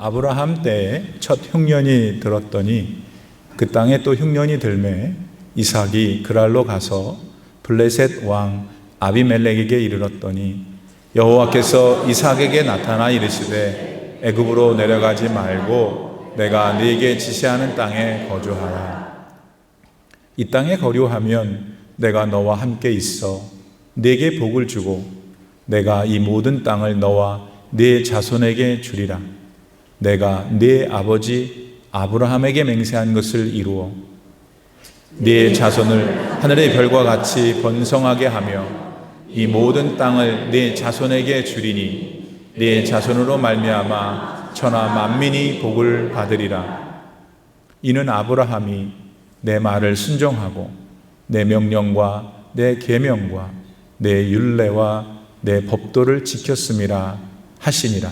아브라함 때에 첫 흉년이 들었더니 그 땅에 또 흉년이 들매 이삭이 그랄로 가서 블레셋 왕 아비멜렉에게 이르렀더니 여호와께서 이삭에게 나타나 이르시되 애굽으로 내려가지 말고 내가 네게 지시하는 땅에 거주하라. 이 땅에 거류하면 내가 너와 함께 있어 네게 복을 주고 내가 이 모든 땅을 너와 네 자손에게 주리라. 내가 네 아버지 아브라함에게 맹세한 것을 이루어 네 자손을 하늘의 별과 같이 번성하게 하며 이 모든 땅을 네 자손에게 주리니 네 자손으로 말미암아 천하 만민이 복을 받으리라. 이는 아브라함이 내 말을 순종하고 내 명령과 내 계명과 내 율례와 내 법도를 지켰음이라 하시니라.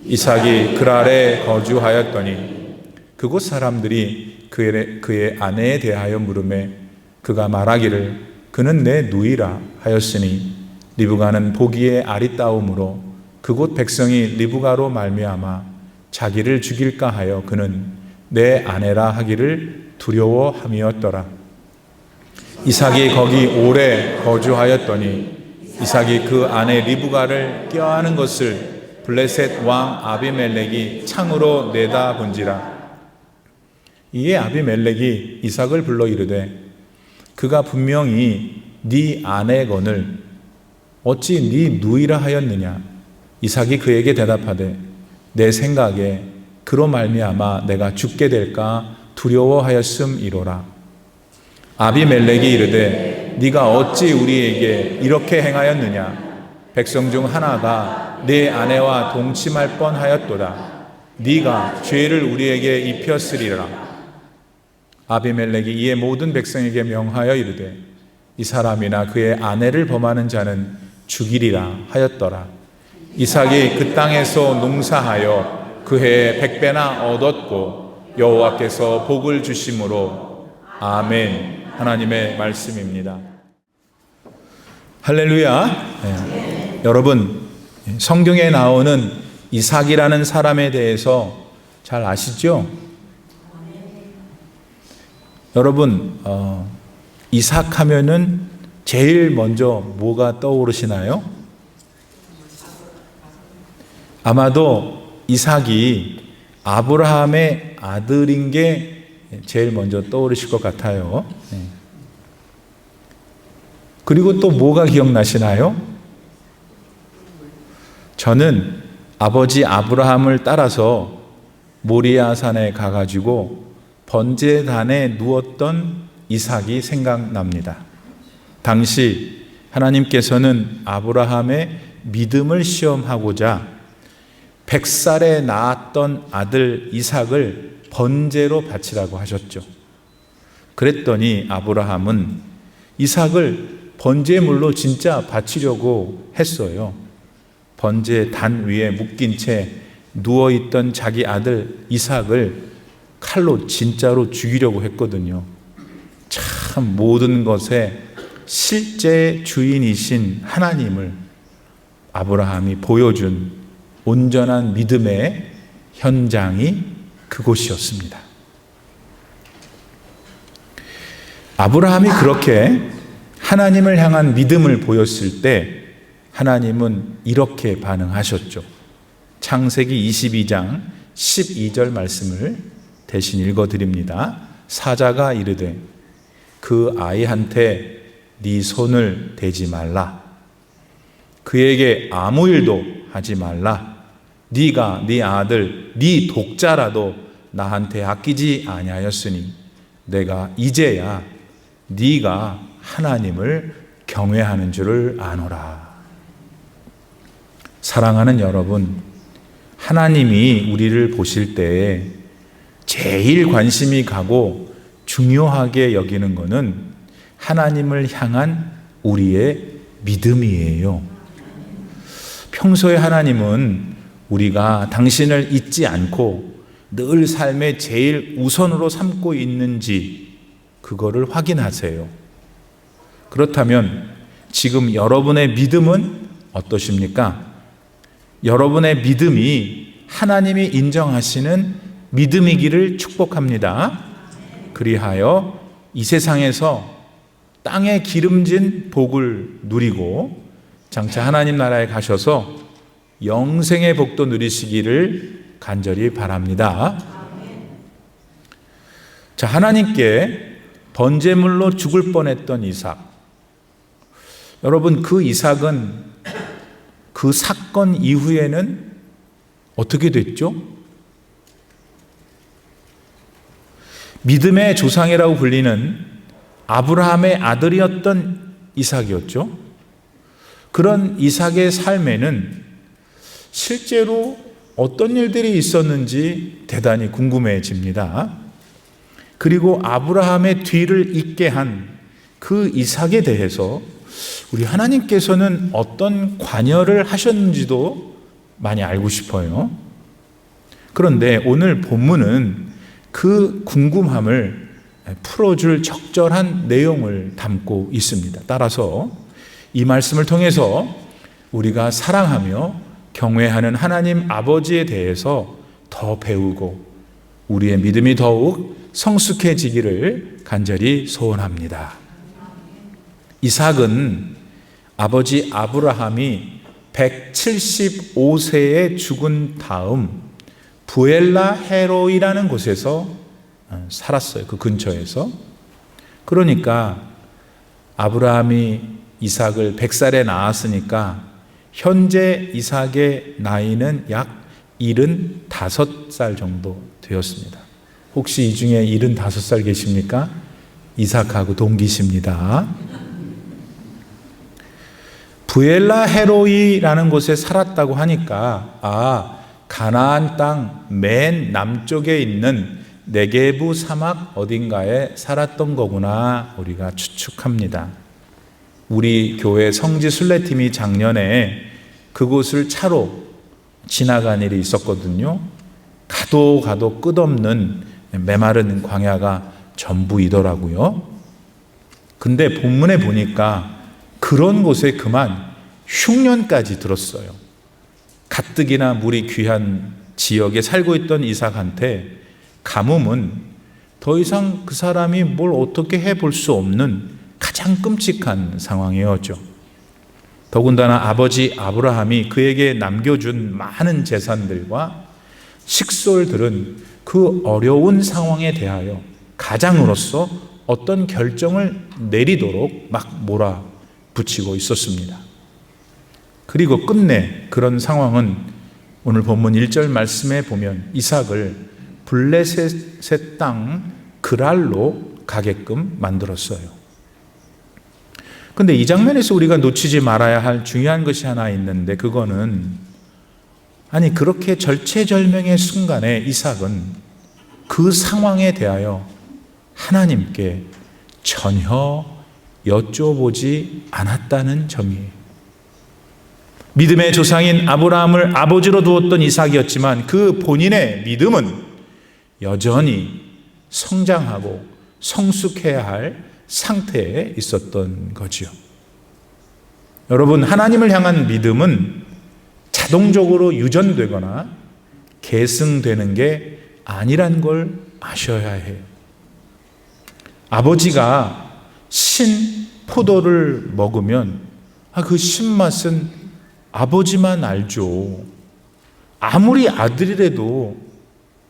이삭이 그랄에 거주하였더니 그곳 사람들이 그의 아내에 대하여 물으매 그가 말하기를 그는 내 누이라 하였으니 리브가는 보기에 아리따움으로 그곳 백성이 리브가로 말미암아 자기를 죽일까 하여 그는 내 아내라 하기를 두려워함이었더라. 이삭이 거기 오래 거주하였더니 이삭이 그 아내 리브가를 껴안은 것을 블레셋 왕 아비멜렉이 창으로 내다본지라. 이에 아비멜렉이 이삭을 불러 이르되 그가 분명히 네 아내거늘 어찌 네 누이라 하였느냐. 이삭이 그에게 대답하되 내 생각에 그로 말미암아 내가 죽게 될까 두려워하였음이로라. 아비멜렉이 이르되 네가 어찌 우리에게 이렇게 행하였느냐. 백성 중 하나가 네 아내와 동침할 뻔하였도다. 네가 죄를 우리에게 입혔으리라. 아비멜렉이 이에 모든 백성에게 명하여 이르되 이 사람이나 그의 아내를 범하는 자는 죽이리라 하였더라. 이삭이 그 땅에서 농사하여 그 해에 100배나 얻었고 여호와께서 복을 주심으로. 아멘. 하나님의 말씀입니다. 할렐루야. 네. 여러분, 성경에 나오는 이삭이라는 사람에 대해서 잘 아시죠? 여러분, 이삭 하면은 제일 먼저 뭐가 떠오르시나요? 아마도 이삭이 아브라함의 아들인 게 제일 먼저 떠오르실 것 같아요. 그리고 또 뭐가 기억나시나요? 저는 아버지 아브라함을 따라서 모리아 산에 가가지고 번제단에 누웠던 이삭이 생각납니다. 당시 하나님께서는 아브라함의 믿음을 시험하고자 100살에 낳았던 아들 이삭을 번제로 바치라고 하셨죠. 그랬더니 아브라함은 이삭을 번제물로 진짜 바치려고 했어요. 번제단 위에 묶인 채 누워있던 자기 아들 이삭을 칼로 진짜로 죽이려고 했거든요. 참 모든 것의 실제 주인이신 하나님을 아브라함이 보여준 온전한 믿음의 현장이 그곳이었습니다. 아브라함이 그렇게 하나님을 향한 믿음을 보였을 때 하나님은 이렇게 반응하셨죠. 창세기 22장 12절 말씀을 대신 읽어드립니다. 사자가 이르되 그 아이한테 네 손을 대지 말라. 그에게 아무 일도 하지 말라. 네가 네 아들 네 독자라도 나한테 아끼지 아니하였으니 내가 이제야 네가 하나님을 경외하는 줄을 아노라. 사랑하는 여러분, 하나님이 우리를 보실 때에 제일 관심이 가고 중요하게 여기는 것은 하나님을 향한 우리의 믿음이에요. 평소에 하나님은 우리가 당신을 잊지 않고 늘 삶의 제일 우선으로 삼고 있는지 그거를 확인하세요. 그렇다면 지금 여러분의 믿음은 어떠십니까? 여러분의 믿음이 하나님이 인정하시는 믿음이기를 축복합니다. 그리하여 이 세상에서 땅에 기름진 복을 누리고 장차 하나님 나라에 가셔서 영생의 복도 누리시기를 간절히 바랍니다. 자, 하나님께 번제물로 죽을 뻔했던 이삭. 여러분, 그 이삭은 그 사건 이후에는 어떻게 됐죠? 믿음의 조상이라고 불리는 아브라함의 아들이었던 이삭이었죠. 그런 이삭의 삶에는 실제로 어떤 일들이 있었는지 대단히 궁금해집니다. 그리고 아브라함의 뒤를 잇게 한 그 이삭에 대해서 우리 하나님께서는 어떤 관여를 하셨는지도 많이 알고 싶어요. 그런데 오늘 본문은 그 궁금함을 풀어줄 적절한 내용을 담고 있습니다. 따라서 이 말씀을 통해서 우리가 사랑하며 경외하는 하나님 아버지에 대해서 더 배우고 우리의 믿음이 더욱 성숙해지기를 간절히 소원합니다. 이삭은 아버지 아브라함이 175세에 죽은 다음 부엘라 헤로이라는 곳에서 살았어요. 그 근처에서. 그러니까 아브라함이 이삭을 100살에 낳았으니까 현재 이삭의 나이는 약 75살 정도 되었습니다. 혹시 이 중에 75살 계십니까? 이삭하고 동기십니다. 부엘라 헤로이라는 곳에 살았다고 하니까 가나안 땅 맨 남쪽에 있는 네게부 사막 어딘가에 살았던 거구나 우리가 추측합니다. 우리 교회 성지 순례팀이 작년에 그곳을 차로 지나간 일이 있었거든요. 가도 끝없는 메마른 광야가 전부이더라고요. 근데 본문에 보니까 그런 곳에 그만 흉년까지 들었어요. 가뜩이나 물이 귀한 지역에 살고 있던 이삭한테 가뭄은 더 이상 그 사람이 뭘 어떻게 해볼 수 없는 가장 끔찍한 상황이었죠. 더군다나 아버지 아브라함이 그에게 남겨준 많은 재산들과 식솔들은 그 어려운 상황에 대하여 가장으로서 어떤 결정을 내리도록 막 몰아붙이고 있었습니다. 그리고 끝내 그런 상황은 오늘 본문 1절 말씀에 보면 이삭을 블레셋의 땅 그랄로 가게끔 만들었어요. 근데 이 장면에서 우리가 놓치지 말아야 할 중요한 것이 하나 있는데 그거는 그렇게 절체절명의 순간에 이삭은 그 상황에 대하여 하나님께 전혀 여쭤보지 않았다는 점이에요. 믿음의 조상인 아브라함을 아버지로 두었던 이삭이었지만 그 본인의 믿음은 여전히 성장하고 성숙해야 할 상태에 있었던 거지요. 여러분, 하나님을 향한 믿음은 자동적으로 유전되거나 계승되는 게 아니란 걸 아셔야 해요. 아버지가 신 포도를 먹으면 그 신맛은 아버지만 알죠. 아무리 아들이라도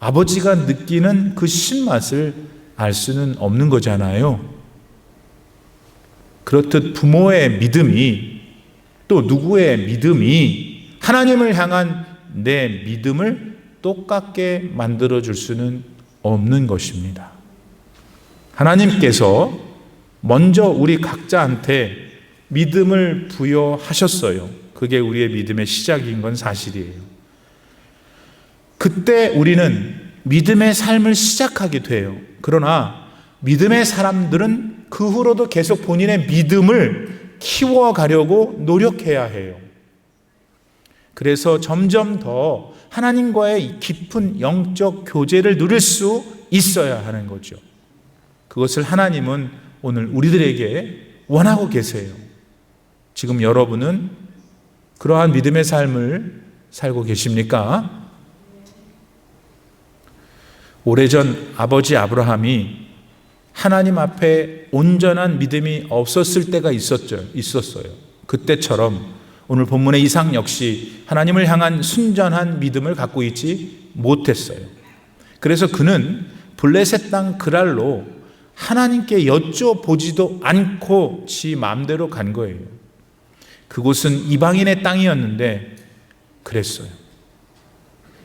아버지가 느끼는 그 신맛을 알 수는 없는 거잖아요. 그렇듯 부모의 믿음이 또 누구의 믿음이 하나님을 향한 내 믿음을 똑같게 만들어줄 수는 없는 것입니다. 하나님께서 먼저 우리 각자한테 믿음을 부여하셨어요. 그게 우리의 믿음의 시작인 건 사실이에요. 그때 우리는 믿음의 삶을 시작하게 돼요. 그러나 믿음의 사람들은 그 후로도 계속 본인의 믿음을 키워가려고 노력해야 해요. 그래서 점점 더 하나님과의 깊은 영적 교제를 누릴 수 있어야 하는 거죠. 그것을 하나님은 오늘 우리들에게 원하고 계세요. 지금 여러분은 그러한 믿음의 삶을 살고 계십니까? 오래전 아버지 아브라함이 하나님 앞에 온전한 믿음이 없었을 때가 있었어요. 그때처럼 오늘 본문의 이삭 역시 하나님을 향한 순전한 믿음을 갖고 있지 못했어요. 그래서 그는 블레셋 땅 그랄로 하나님께 여쭤보지도 않고 지 마음대로 간 거예요. 그곳은 이방인의 땅이었는데 그랬어요.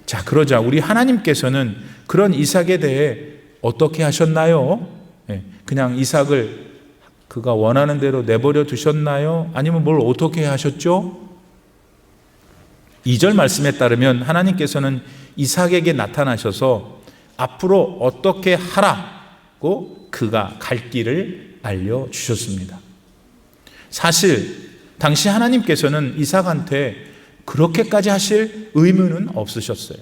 자, 그러자 우리 하나님께서는 그런 이삭에 대해 어떻게 하셨나요? 그냥 이삭을 그가 원하는 대로 내버려 두셨나요? 아니면 뭘 어떻게 하셨죠? 2절 말씀에 따르면 하나님께서는 이삭에게 나타나셔서 앞으로 어떻게 하라고 그가 갈 길을 알려주셨습니다. 사실 당시 하나님께서는 이삭한테 그렇게까지 하실 의무는 없으셨어요.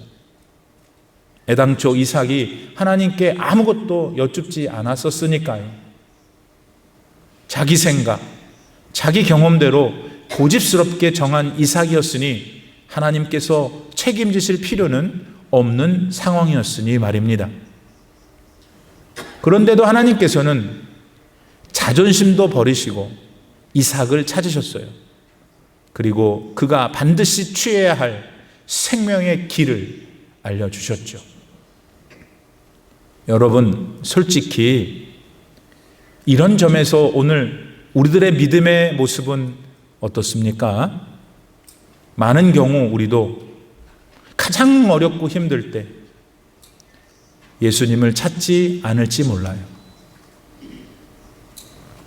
애당초 이삭이 하나님께 아무것도 여쭙지 않았었으니까요. 자기 생각, 자기 경험대로 고집스럽게 정한 이삭이었으니 하나님께서 책임지실 필요는 없는 상황이었으니 말입니다. 그런데도 하나님께서는 자존심도 버리시고 이삭을 찾으셨어요. 그리고 그가 반드시 취해야 할 생명의 길을 알려주셨죠. 여러분, 솔직히 이런 점에서 오늘 우리들의 믿음의 모습은 어떻습니까? 많은 경우 우리도 가장 어렵고 힘들 때 예수님을 찾지 않을지 몰라요.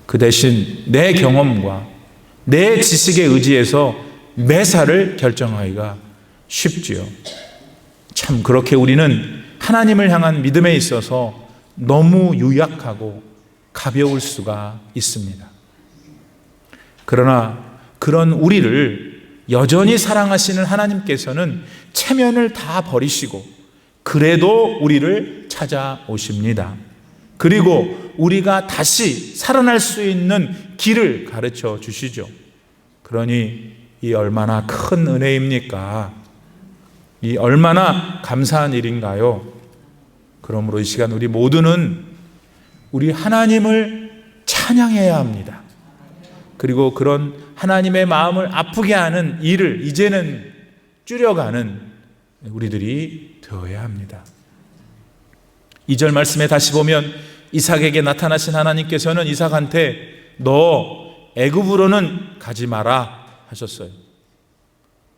그 대신 내 경험과 내 지식에 의지해서 매사를 결정하기가 쉽지요. 참 그렇게 우리는 하나님을 향한 믿음에 있어서 너무 유약하고 가벼울 수가 있습니다. 그러나 그런 우리를 여전히 사랑하시는 하나님께서는 체면을 다 버리시고 그래도 우리를 찾아오십니다. 그리고 우리가 다시 살아날 수 있는 길을 가르쳐 주시죠. 그러니 이 얼마나 큰 은혜입니까? 이 얼마나 감사한 일인가요? 그러므로 이 시간 우리 모두는 우리 하나님을 찬양해야 합니다. 그리고 그런 하나님의 마음을 아프게 하는 일을 이제는 줄여가는 우리들이 되어야 합니다. 2절 말씀에 다시 보면 이삭에게 나타나신 하나님께서는 이삭한테 너 애굽으로는 가지 마라 하셨어요.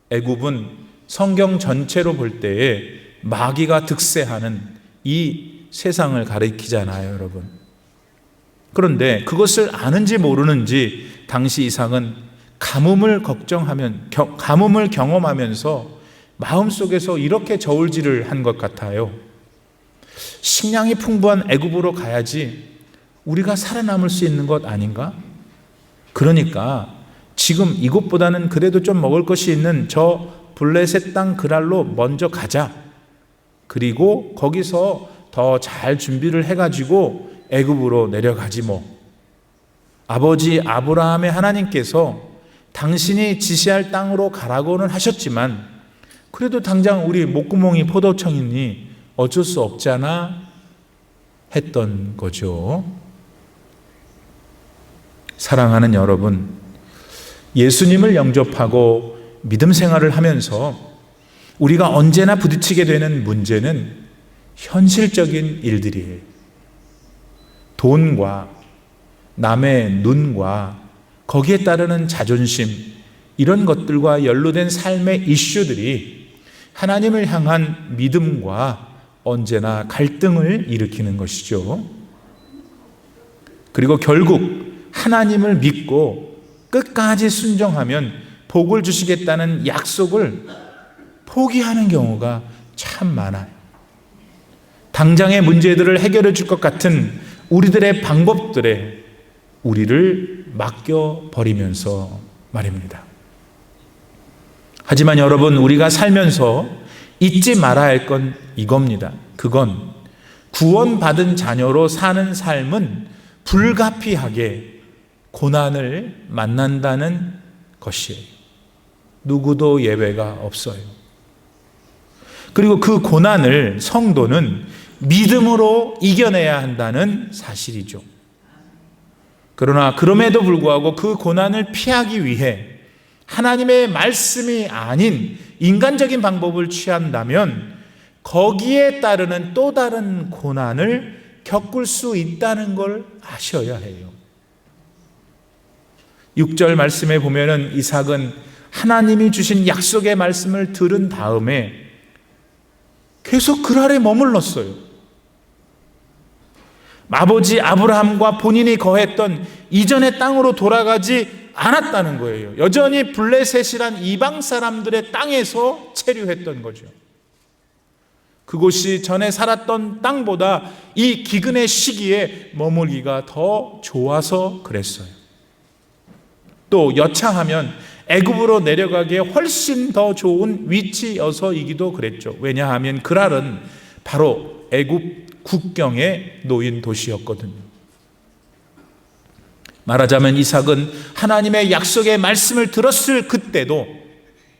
애굽은 성경 전체로 볼 때에 마귀가 득세하는 이 세상을 가리키잖아요, 여러분. 그런데 그것을 아는지 모르는지 당시 이삭은 가뭄을 경험하면서 마음속에서 이렇게 저울질을 한 것 같아요. 식량이 풍부한 애굽으로 가야지 우리가 살아남을 수 있는 것 아닌가? 그러니까 지금 이곳보다는 그래도 좀 먹을 것이 있는 저 블레셋 땅 그랄로 먼저 가자. 그리고 거기서 더 잘 준비를 해가지고 애굽으로 내려가지 뭐. 아버지 아브라함의 하나님께서 당신이 지시할 땅으로 가라고는 하셨지만 그래도 당장 우리 목구멍이 포도청이니 어쩔 수 없잖아 했던 거죠. 사랑하는 여러분, 예수님을 영접하고 믿음 생활을 하면서 우리가 언제나 부딪히게 되는 문제는 현실적인 일들이에요. 돈과 남의 눈과 거기에 따르는 자존심, 이런 것들과 연루된 삶의 이슈들이 하나님을 향한 믿음과 언제나 갈등을 일으키는 것이죠. 그리고 결국 하나님을 믿고 끝까지 순종하면 복을 주시겠다는 약속을 포기하는 경우가 참 많아요. 당장의 문제들을 해결해 줄 것 같은 우리들의 방법들에 우리를 맡겨버리면서 말입니다. 하지만 여러분, 우리가 살면서 잊지 말아야 할 건 이겁니다. 그건 구원받은 자녀로 사는 삶은 불가피하게 고난을 만난다는 것이에요. 누구도 예외가 없어요. 그리고 그 고난을 성도는 믿음으로 이겨내야 한다는 사실이죠. 그러나 그럼에도 불구하고 그 고난을 피하기 위해 하나님의 말씀이 아닌 인간적인 방법을 취한다면 거기에 따르는 또 다른 고난을 겪을 수 있다는 걸 아셔야 해요. 6절 말씀에 보면은 이삭은 하나님이 주신 약속의 말씀을 들은 다음에 계속 그랄에 머물렀어요. 아버지 아브라함과 본인이 거했던 이전의 땅으로 돌아가지 않았다는 거예요. 여전히 블레셋이란 이방 사람들의 땅에서 체류했던 거죠. 그곳이 전에 살았던 땅보다 이 기근의 시기에 머물기가 더 좋아서 그랬어요. 또 여차하면 애굽으로 내려가기에 훨씬 더 좋은 위치여서이기도 그랬죠. 왜냐하면 그랄은 바로 애굽 국경에 놓인 도시였거든요. 말하자면 이삭은 하나님의 약속의 말씀을 들었을 그때도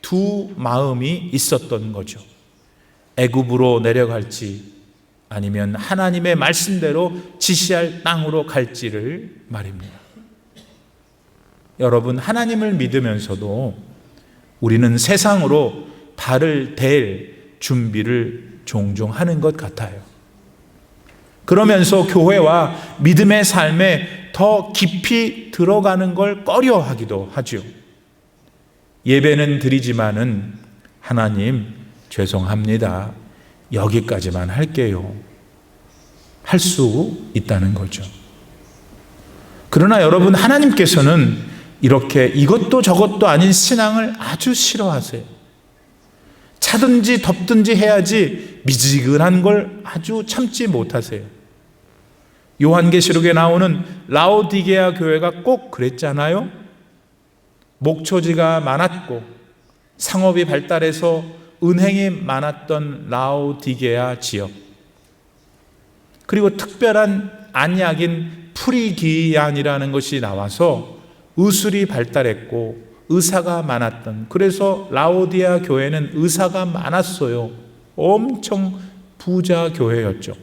두 마음이 있었던 거죠. 애굽으로 내려갈지 아니면 하나님의 말씀대로 지시할 땅으로 갈지를 말입니다. 여러분, 하나님을 믿으면서도 우리는 세상으로 발을 댈 준비를 종종 하는 것 같아요. 그러면서 교회와 믿음의 삶에 더 깊이 들어가는 걸 꺼려하기도 하죠. 예배는 드리지만은 하나님 죄송합니다. 여기까지만 할게요. 할 수 있다는 거죠. 그러나 여러분, 하나님께서는 이렇게 이것도 저것도 아닌 신앙을 아주 싫어하세요. 차든지 덥든지 해야지 미지근한 걸 아주 참지 못하세요. 요한계시록에 나오는 라오디게아 교회가 꼭 그랬잖아요. 목초지가 많았고 상업이 발달해서 은행이 많았던 라오디게아 지역, 그리고 특별한 안약인 프리기안이라는 것이 나와서 의술이 발달했고 의사가 많았던, 그래서 라오디게아 교회는 의사가 많았어요. 엄청 부자 교회였죠.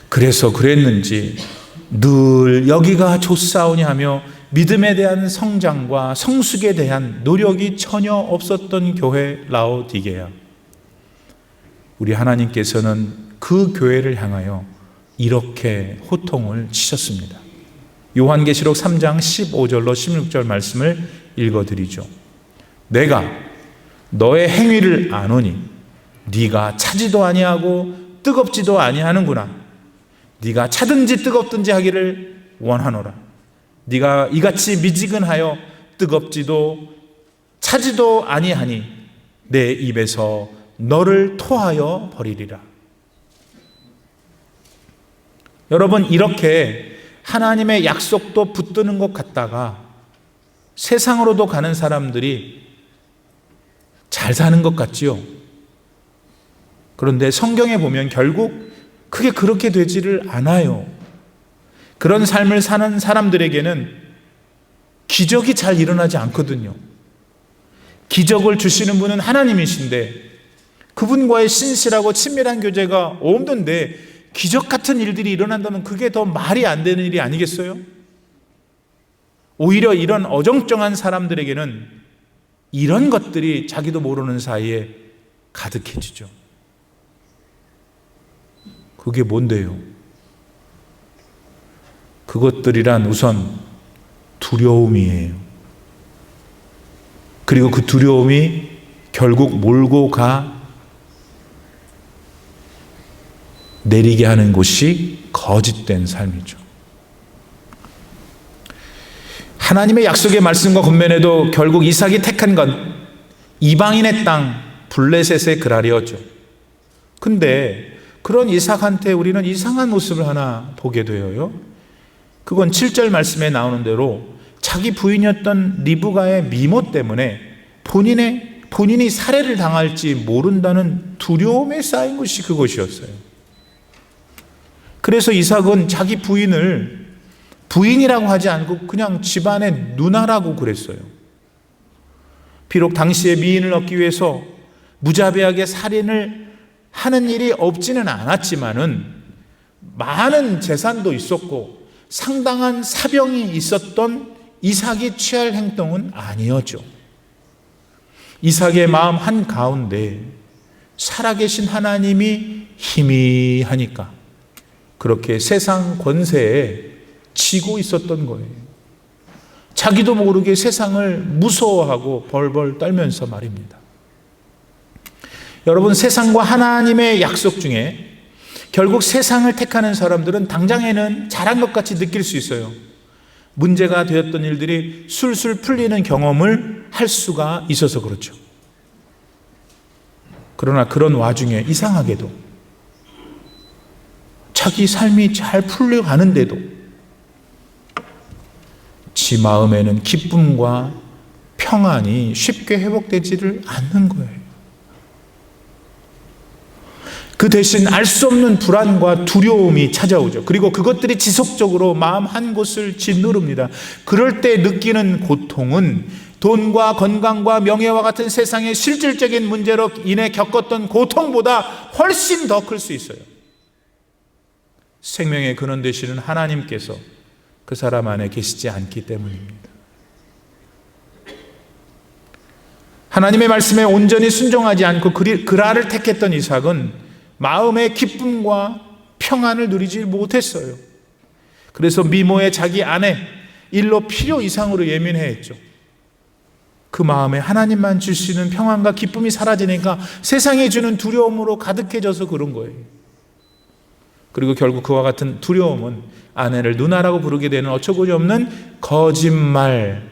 그래서 그랬는지 늘 여기가 좋사오니 하며 믿음에 대한 성장과 성숙에 대한 노력이 전혀 없었던 교회 라오디게아. 우리 하나님께서는 그 교회를 향하여 이렇게 호통을 치셨습니다. 요한계시록 3장 15절로 16절 말씀을 읽어드리죠. 내가 너의 행위를 아노니 네가 차지도 아니하고 뜨겁지도 아니하는구나. 네가 차든지 뜨겁든지 하기를 원하노라. 네가 이같이 미지근하여 뜨겁지도 차지도 아니하니 내 입에서 너를 토하여 버리리라. 여러분, 이렇게 하나님의 약속도 붙드는 것 같다가 세상으로도 가는 사람들이 잘 사는 것 같지요. 그런데 성경에 보면 결국 그게 그렇게 되지를 않아요. 그런 삶을 사는 사람들에게는 기적이 잘 일어나지 않거든요. 기적을 주시는 분은 하나님이신데 그분과의 신실하고 친밀한 교제가 없는데 기적 같은 일들이 일어난다면 그게 더 말이 안 되는 일이 아니겠어요? 오히려 이런 어정쩡한 사람들에게는 이런 것들이 자기도 모르는 사이에 가득해지죠. 그게 뭔데요? 그것들이란 우선 두려움이에요. 그리고 그 두려움이 결국 몰고 가 내리게 하는 곳이 거짓된 삶이죠. 하나님의 약속의 말씀과 권면에도 결국 이삭이 택한 건 이방인의 땅 블레셋의 그랄이었죠. 근데 그런 이삭한테 우리는 이상한 모습을 하나 보게 되어요. 그건 7절 말씀에 나오는 대로 자기 부인이었던 리브가의 미모 때문에 본인이 살해를 당할지 모른다는 두려움에 쌓인 것이 그것이었어요. 그래서 이삭은 자기 부인을 부인이라고 하지 않고 그냥 집안의 누나라고 그랬어요. 비록 당시에 미인을 얻기 위해서 무자비하게 살인을 하는 일이 없지는 않았지만은 많은 재산도 있었고 상당한 사병이 있었던 이삭이 취할 행동은 아니었죠. 이삭의 마음 한가운데 살아계신 하나님이 희미하니까 그렇게 세상 권세에 지고 있었던 거예요. 자기도 모르게 세상을 무서워하고 벌벌 떨면서 말입니다. 여러분, 세상과 하나님의 약속 중에 결국 세상을 택하는 사람들은 당장에는 잘한 것 같이 느낄 수 있어요. 문제가 되었던 일들이 술술 풀리는 경험을 할 수가 있어서 그렇죠. 그러나 그런 와중에 이상하게도 자기 삶이 잘 풀려가는데도 지 마음에는 기쁨과 평안이 쉽게 회복되지를 않는 거예요. 그 대신 알 수 없는 불안과 두려움이 찾아오죠. 그리고 그것들이 지속적으로 마음 한 곳을 짓누릅니다. 그럴 때 느끼는 고통은 돈과 건강과 명예와 같은 세상의 실질적인 문제로 인해 겪었던 고통보다 훨씬 더 클 수 있어요. 생명의 근원 되시는 하나님께서 그 사람 안에 계시지 않기 때문입니다. 하나님의 말씀에 온전히 순종하지 않고 그랄을 택했던 이삭은 마음의 기쁨과 평안을 누리지 못했어요. 그래서 미모의 자기 아내 일로 필요 이상으로 예민해했죠. 그 마음에 하나님만 주시는 평안과 기쁨이 사라지니까 세상이 주는 두려움으로 가득해져서 그런 거예요. 그리고 결국 그와 같은 두려움은 아내를 누나라고 부르게 되는 어처구니 없는 거짓말까지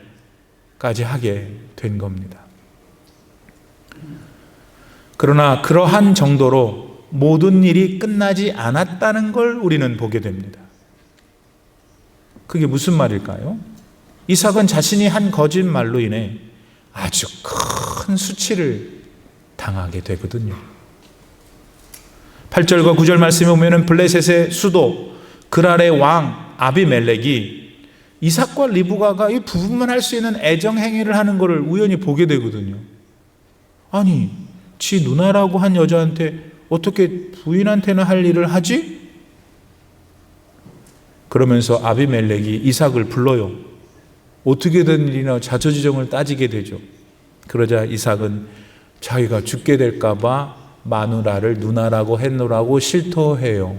하게 된 겁니다. 그러나 그러한 정도로 모든 일이 끝나지 않았다는 걸 우리는 보게 됩니다. 그게 무슨 말일까요? 이삭은 자신이 한 거짓말로 인해 아주 큰 수치를 당하게 되거든요. 8절과 9절 말씀에 보면 블레셋의 수도 그랄의 왕 아비멜렉이 이삭과 리브가가 이 부부만 할 수 있는 애정 행위를 하는 것을 우연히 보게 되거든요. 아니, 지 누나라고 한 여자한테 어떻게 부인한테는 할 일을 하지? 그러면서 아비멜렉이 이삭을 불러요. 어떻게 된 일이나 자초지종을 따지게 되죠. 그러자 이삭은 자기가 죽게 될까 봐 마누라를 누나라고 했노라고 실토해요.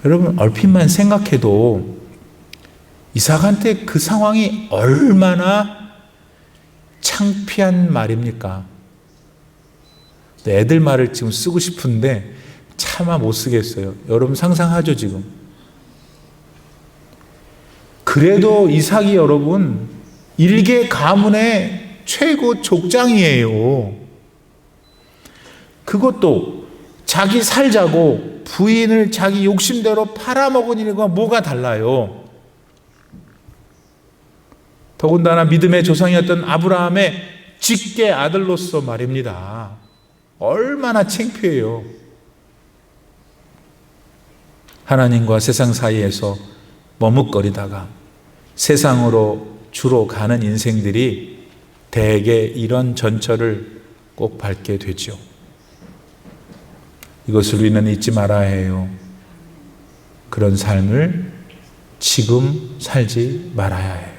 여러분, 얼핏만 생각해도 이삭한테 그 상황이 얼마나 창피한 말입니까? 애들 말을 지금 쓰고 싶은데 차마 못 쓰겠어요. 여러분 상상하죠, 지금. 그래도 이삭이 여러분 일개 가문의 최고 족장이에요. 그것도 자기 살자고 부인을 자기 욕심대로 팔아먹은 일과 뭐가 달라요? 더군다나 믿음의 조상이었던 아브라함의 직계 아들로서 말입니다. 얼마나 창피해요. 하나님과 세상 사이에서 머뭇거리다가 세상으로 주로 가는 인생들이 대개 이런 전철을 꼭 밟게 되죠. 이것을 우리는 잊지 말아야 해요. 그런 삶을 지금 살지 말아야 해요.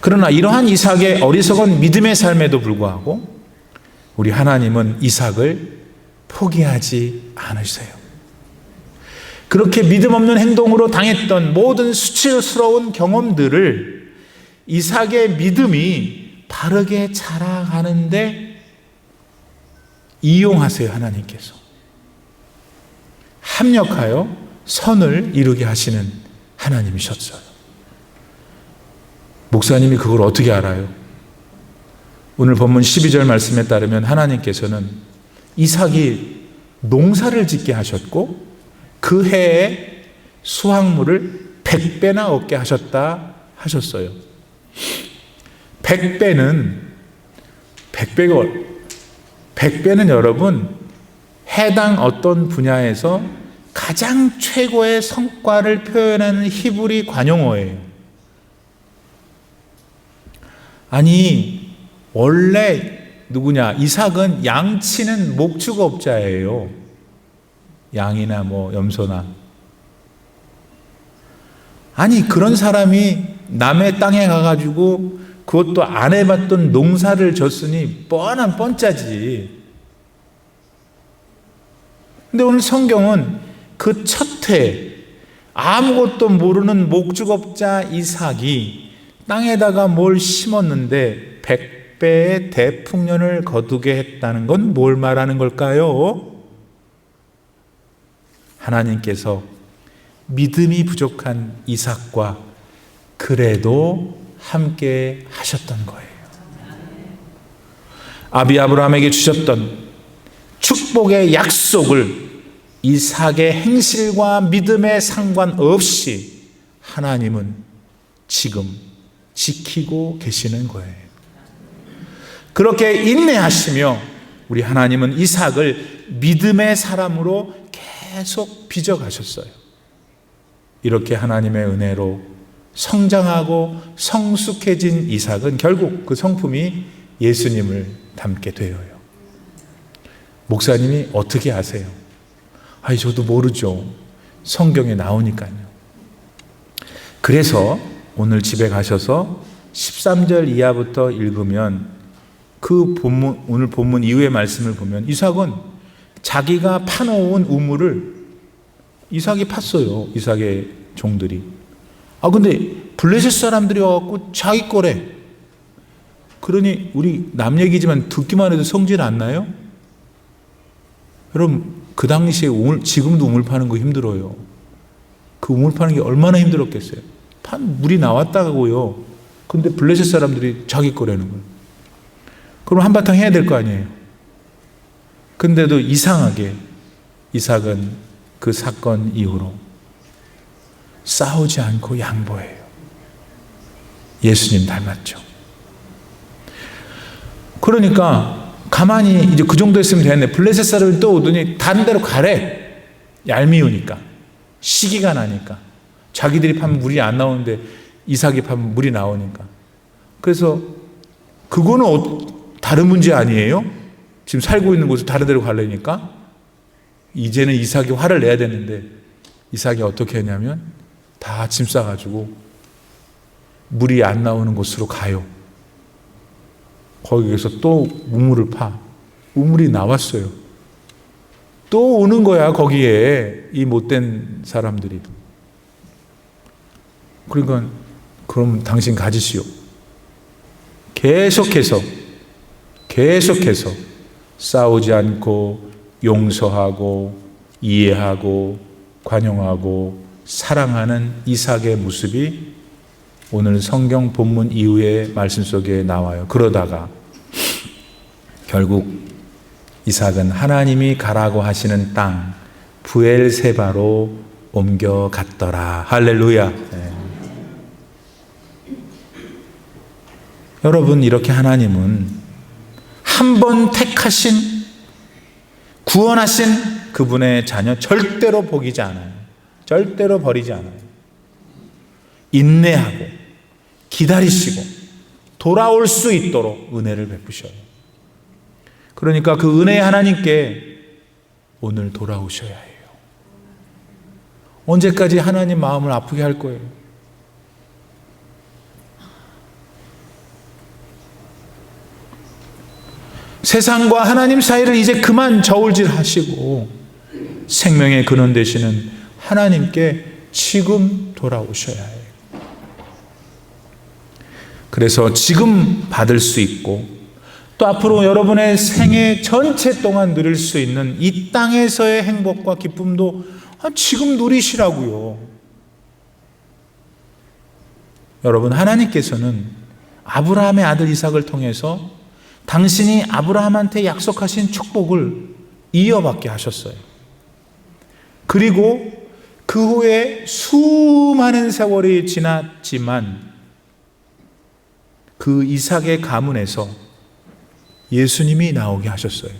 그러나 이러한 이삭의 어리석은 믿음의 삶에도 불구하고 우리 하나님은 이삭을 포기하지 않으세요. 그렇게 믿음 없는 행동으로 당했던 모든 수치스러운 경험들을 이삭의 믿음이 바르게 자라가는데 이용하세요. 하나님께서 합력하여 선을 이루게 하시는 하나님이셨어요. 목사님이 그걸 어떻게 알아요? 오늘 본문 12절 말씀에 따르면 하나님께서는 이삭이 농사를 짓게 하셨고 그 해에 수확물을 100배나 얻게 하셨다 하셨어요. 100배는 여러분 해당 어떤 분야에서 가장 최고의 성과를 표현하는 히브리 관용어예요. 아니, 원래 누구냐? 이삭은 양치는 목축업자예요. 양이나 염소나. 아니, 그런 사람이 남의 땅에 가가지고 그것도 안 해봤던 농사를 졌으니 뻔한 뻔짜지. 근데 오늘 성경은 그 첫해 아무것도 모르는 목축업자 이삭이 땅에다가 뭘 심었는데 100배의 대풍년을 거두게 했다는 건 뭘 말하는 걸까요? 하나님께서 믿음이 부족한 이삭과 그래도 함께 하셨던 거예요. 아비 아브라함에게 주셨던 축복의 약속을 이삭의 행실과 믿음에 상관없이 하나님은 지금 지키고 계시는 거예요. 그렇게 인내하시며 우리 하나님은 이삭을 믿음의 사람으로 계속 빚어가셨어요. 이렇게 하나님의 은혜로 성장하고 성숙해진 이삭은 결국 그 성품이 예수님을 닮게 되어요. 목사님이 어떻게 아세요? 아니, 저도 모르죠. 성경에 나오니까요. 그래서 오늘 집에 가셔서 13절 이하부터 읽으면 그 본문, 오늘 본문 이후의 말씀을 보면 이삭은 자기가 파놓은 우물을 이삭이 팠어요. 이삭의 종들이. 근데 블레셋 사람들이 와갖고 자기 거래. 그러니 우리 남 얘기지만 듣기만 해도 성질 안 나요? 여러분, 그 당시에 지금도 우물 파는 거 힘들어요. 그 우물 파는 게 얼마나 힘들었겠어요. 물이 나왔다고요. 근데 블레셋 사람들이 자기 거라는 거예요. 그럼 한바탕 해야 될 거 아니에요. 근데도 이상하게 이삭은 그 사건 이후로 싸우지 않고 양보해요. 예수님 닮았죠. 그러니까 가만히 이제 그 정도 했으면 되는데 블레셋 사람이 또 오더니 다른 데로 가래. 얄미우니까. 시기가 나니까. 자기들이 파면 물이 안 나오는데 이삭이 파면 물이 나오니까. 그래서 그거는 다른 문제 아니에요? 지금 살고 있는 곳을 다른 데로 가려니까 이제는 이삭이 화를 내야 되는데 이삭이 어떻게 했냐면 다 짐 싸가지고 물이 안 나오는 곳으로 가요. 거기에서 또 우물을 파. 우물이 나왔어요. 또 오는 거야, 거기에 이 못된 사람들이. 그러니까 그럼 당신 가지시오. 계속해서 싸우지 않고 용서하고 이해하고 관용하고 사랑하는 이삭의 모습이 오늘 성경 본문 이후의 말씀 속에 나와요. 그러다가 결국 이삭은 하나님이 가라고 하시는 땅 브엘세바로 옮겨갔더라. 할렐루야. 네. 여러분, 이렇게 하나님은 한 번 택하신 구원하신 그분의 자녀 절대로 포기지 않아요. 절대로 버리지 않아요. 인내하고 기다리시고 돌아올 수 있도록 은혜를 베푸셔요. 그러니까 그 은혜의 하나님께 오늘 돌아오셔야 해요. 언제까지 하나님 마음을 아프게 할 거예요? 세상과 하나님 사이를 이제 그만 저울질 하시고 생명의 근원 되시는 하나님께 지금 돌아오셔야 해요. 그래서 지금 받을 수 있고 또 앞으로 여러분의 생애 전체 동안 누릴 수 있는 이 땅에서의 행복과 기쁨도 지금 누리시라고요. 여러분, 하나님께서는 아브라함의 아들 이삭을 통해서 당신이 아브라함한테 약속하신 축복을 이어받게 하셨어요. 그리고 그 후에 수많은 세월이 지났지만 그 이삭의 가문에서 예수님이 나오게 하셨어요.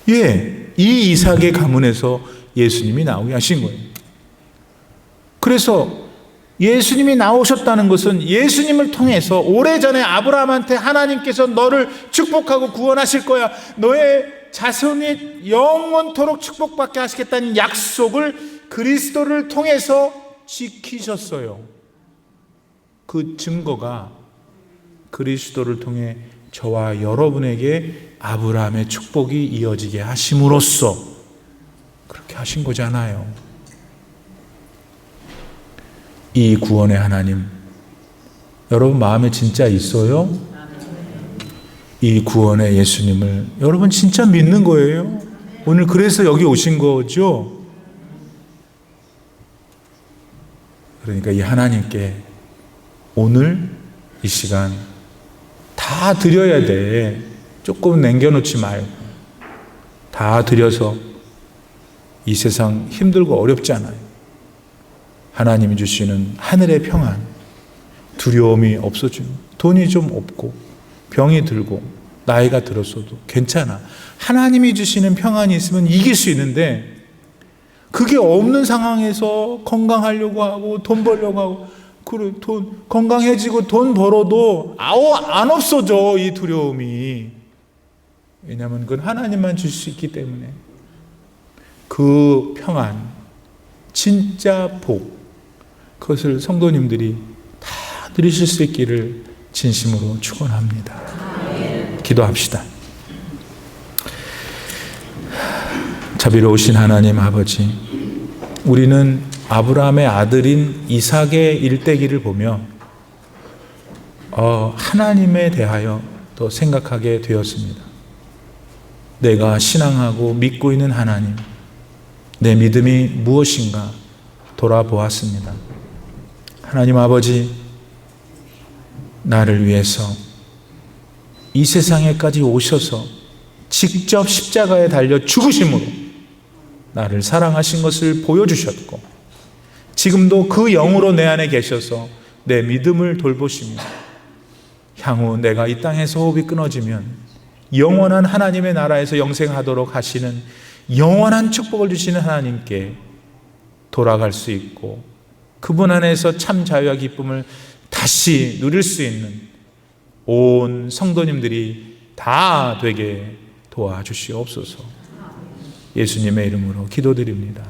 이 이삭의 가문에서 예수님이 나오게 하신 거예요. 그래서 예수님이 나오셨다는 것은 예수님을 통해서 오래전에 아브라함한테 하나님께서 너를 축복하고 구원하실 거야, 너의 자손이 영원토록 축복받게 하시겠다는 약속을 그리스도를 통해서 지키셨어요. 그 증거가 그리스도를 통해 저와 여러분에게 아브라함의 축복이 이어지게 하심으로써 그렇게 하신 거잖아요. 이 구원의 하나님, 여러분 마음에 진짜 있어요? 이 구원의 예수님을 여러분 진짜 믿는 거예요? 오늘 그래서 여기 오신 거죠? 그러니까 이 하나님께 오늘 이 시간 다 드려야 돼. 조금 남겨놓지 말고 다 드려서, 이 세상 힘들고 어렵잖아요. 하나님이 주시는 하늘의 평안, 두려움이 없어지는, 돈이 좀 없고 병이 들고 나이가 들었어도 괜찮아. 하나님이 주시는 평안이 있으면 이길 수 있는데, 그게 없는 상황에서 건강하려고 하고 돈 벌려고 하고, 그래, 돈 건강해지고 돈 벌어도 안 없어져, 이 두려움이. 왜냐하면 그건 하나님만 주실 수 있기 때문에. 그 평안, 진짜 복, 그것을 성도님들이 다 누리실 수 있기를 진심으로 축원합니다. 기도합시다. 자비로우신 하나님 아버지, 우리는 아브라함의 아들인 이삭의 일대기를 보며 하나님에 대하여 또 생각하게 되었습니다. 내가 신앙하고 믿고 있는 하나님, 내 믿음이 무엇인가 돌아보았습니다. 하나님 아버지, 나를 위해서 이 세상에까지 오셔서 직접 십자가에 달려 죽으심으로 나를 사랑하신 것을 보여주셨고, 지금도 그 영으로 내 안에 계셔서 내 믿음을 돌보시며, 향후 내가 이 땅에서 호흡이 끊어지면 영원한 하나님의 나라에서 영생하도록 하시는 영원한 축복을 주시는 하나님께 돌아갈 수 있고, 그분 안에서 참 자유와 기쁨을 다시 누릴 수 있는 온 성도님들이 다 되게 도와주시옵소서. 예수님의 이름으로 기도드립니다.